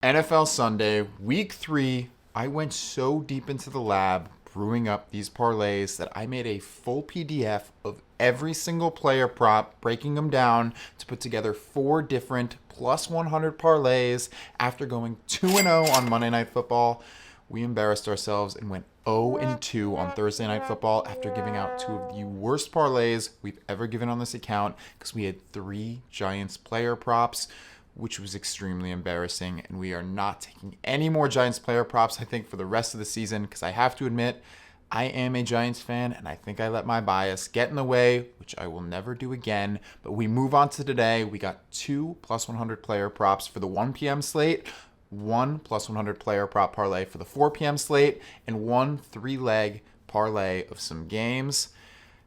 NFL Sunday, week 3. I went so deep into the lab brewing up these parlays that I made a full PDF of every single player prop, breaking them down to put together 4 different plus 100 parlays. After going 2-0 on Monday Night Football, we embarrassed ourselves and went 0-2 on Thursday Night Football after giving out 2 of the worst parlays we've ever given on this account because we had 3 Giants player props, which was extremely embarrassing, and we are not taking any more Giants player props, I think, for the rest of the season, because I have to admit, I am a Giants fan, and I think I let my bias get in the way, which I will never do again. But we move on to today. We got 2 plus 100 player props for the 1 p.m. slate, 1 plus 100 player prop parlay for the 4 p.m. slate, and 1 3-leg parlay of some games.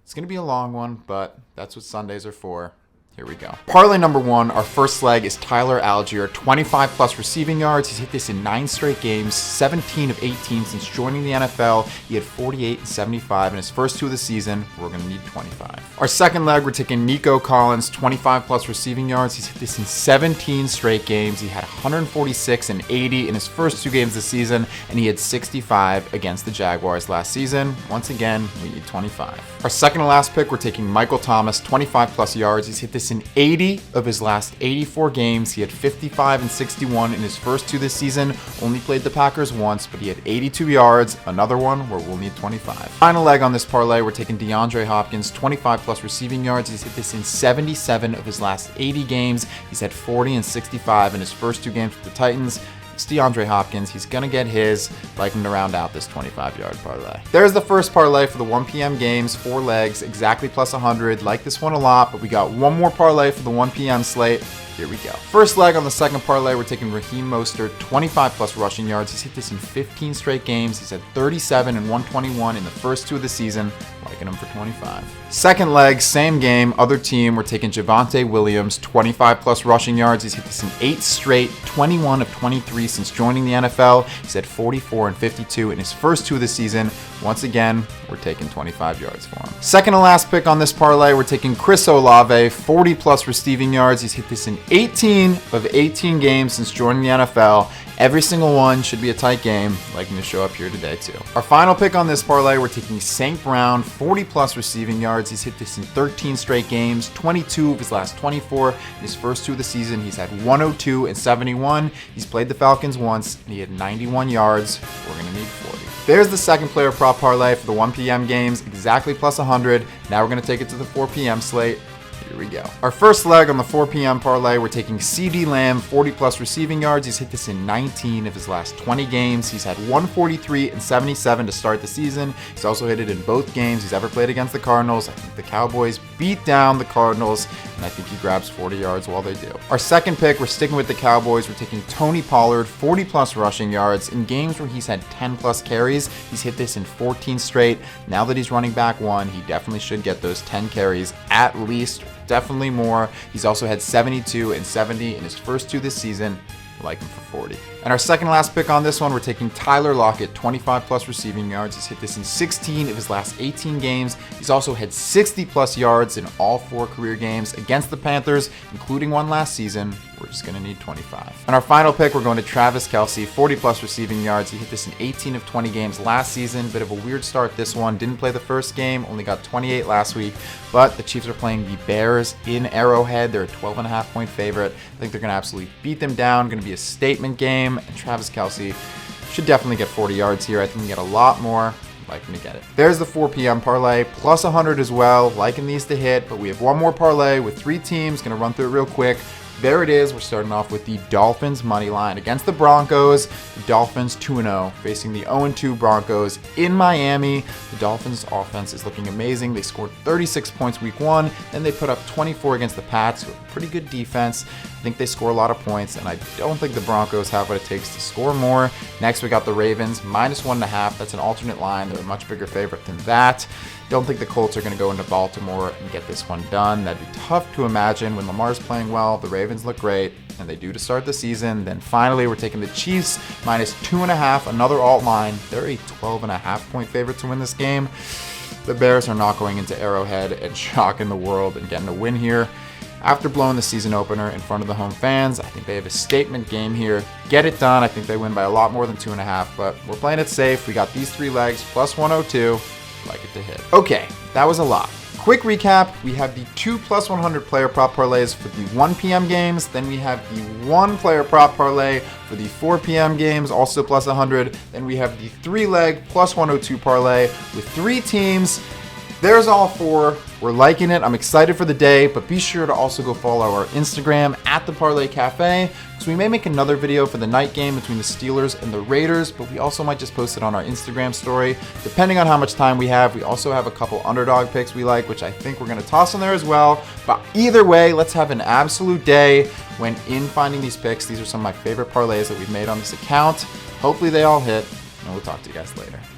It's going to be a long one, but that's what Sundays are for. Here we go. Parlay number 1, our first leg is Tyler Algier, 25 plus receiving yards. He's hit this in 9 straight games, 17 of 18 since joining the NFL. He had 48 and 75 in his first 2 of the season. We're going to need 25. Our second leg, we're taking Nico Collins, 25 plus receiving yards. He's hit this in 17 straight games. He had 146 and 80 in his first 2 games this season, and he had 65 against the Jaguars last season. Once again, we need 25. Our second to last pick, we're taking Michael Thomas, 25 plus yards. He's hit this in 80 of his last 84 games. He had 55 and 61 in his first 2 this season. Only played the Packers once, but he had 82 yards. Another one where we'll need 25. Final leg on this parlay, we're taking DeAndre Hopkins, 25 plus receiving yards. He's hit this in 77 of his last 80 games. He's had 40 and 65 in his first 2 games with the Titans. It's DeAndre Hopkins. He's going to get his. Like him to round out this 25-yard parlay. There's the first parlay for the 1 p.m. games, 4 legs, exactly plus 100. Like this one a lot, but we got one more parlay for the 1 p.m. slate. Here we go. First leg on the second parlay, we're taking Raheem Mostert, 25 plus rushing yards. He's hit this in 15 straight games. He's had 37 and 121 in the first 2 of the season. Liking him for 25. Second leg, same game, other team. We're taking Javonte Williams, 25 plus rushing yards. He's hit this in 8 straight, 21 of 23 since joining the NFL. He's had 44 and 52 in his first 2 of the season. Once again, we're taking 25 yards for him. Second to last pick on this parlay, we're taking Chris Olave, 40 plus receiving yards. He's hit this in 18 of 18 games since joining the NFL. Every single one should be a tight game, liking to show up here today too. Our final pick on this parlay, we're taking St. Brown, 40 plus receiving yards. He's hit this in 13 straight games, 22 of his last 24. In his first 2 of the season, he's had 102 and 71. He's played the Falcons once, and he had 91 yards. We're going to need 40. There's the second player prop parlay for the 1 p.m. games, exactly plus 100. Now we're going to take it to the 4 p.m. slate. Here we go. Our first leg on the 4 p.m. parlay, we're taking CeeDee Lamb, 40 plus receiving yards. He's hit this in 19 of his last 20 games. He's had 143 and 77 to start the season. He's also hit it in both games he's ever played against the Cardinals. I think the Cowboys beat down the Cardinals, and I think he grabs 40 yards while they do. Our second pick, we're sticking with the Cowboys. We're taking Tony Pollard, 40 plus rushing yards. In games where he's had 10 plus carries, he's hit this in 14 straight. Now that he's running back 1, he definitely should get those 10 carries at least. Definitely more. He's also had 72 and 70 in his first 2 this season. Like him for 40. And our second last pick on this one, we're taking Tyler Lockett, 25 plus receiving yards. He's hit this in 16 of his last 18 games. He's also had 60 plus yards in all 4 career games against the Panthers, including one last season. We're just going to need 25. And our final pick, we're going to Travis Kelce, 40 plus receiving yards. He hit this in 18 of 20 games last season. Bit of a weird start this one. Didn't play the first game, only got 28 last week. But the Chiefs are playing the Bears in Arrowhead. They're a 12.5-point favorite. I think they're going to absolutely beat them down. Going to be a statement game. And Travis Kelce should definitely get 40 yards here. I think he can get a lot more. Liking to get it. There's the 4 p.m. parlay, plus 100 as well. Liking these to hit, but we have one more parlay with 3 teams. Going to run through it real quick. There it is. We're starting off with the Dolphins money line against the Broncos. The Dolphins 2-0 facing the 0-2 Broncos in Miami. The Dolphins offense is looking amazing. They scored 36 points week 1. Then they put up 24 against the Pats, who have pretty good defense. I think they score a lot of points, and I don't think the Broncos have what it takes to score more. Next, we got the Ravens, -1.5. That's an alternate line. They're a much bigger favorite than that. Don't think the Colts are going to go into Baltimore and get this one done. That'd be tough to imagine when Lamar's playing well. The Ravens look great, and they do to start the season. Then finally, we're taking the Chiefs -2.5, another alt line. They're a 12.5-point favorite to win this game. The Bears are not going into Arrowhead and shocking the world and getting a win here. after blowing the season opener in front of the home fans. I think they have a statement game here. Get it done. I think they win by a lot more than 2.5, but we're playing it safe. We got these 3 legs, plus 102. Like it to hit. Okay, that was a lot. Quick recap, we have the 2 plus 100 player prop parlays for the 1 p.m. games. Then we have the 1 player prop parlay for the 4 p.m. games, also plus 100. Then we have the 3 leg plus 102 parlay with 3 teams. There's all 4. We're liking it. I'm excited for the day, but be sure to also go follow our Instagram at the Parlay Cafe, because we may make another video for the night game between the Steelers and the Raiders, but we also might just post it on our Instagram story, depending on how much time we have. We also have a couple underdog picks we like, which I think we're going to toss in there as well. But either way, let's have an absolute day when in finding these picks. These are some of my favorite parlays that we've made on this account. Hopefully they all hit, and we'll talk to you guys later.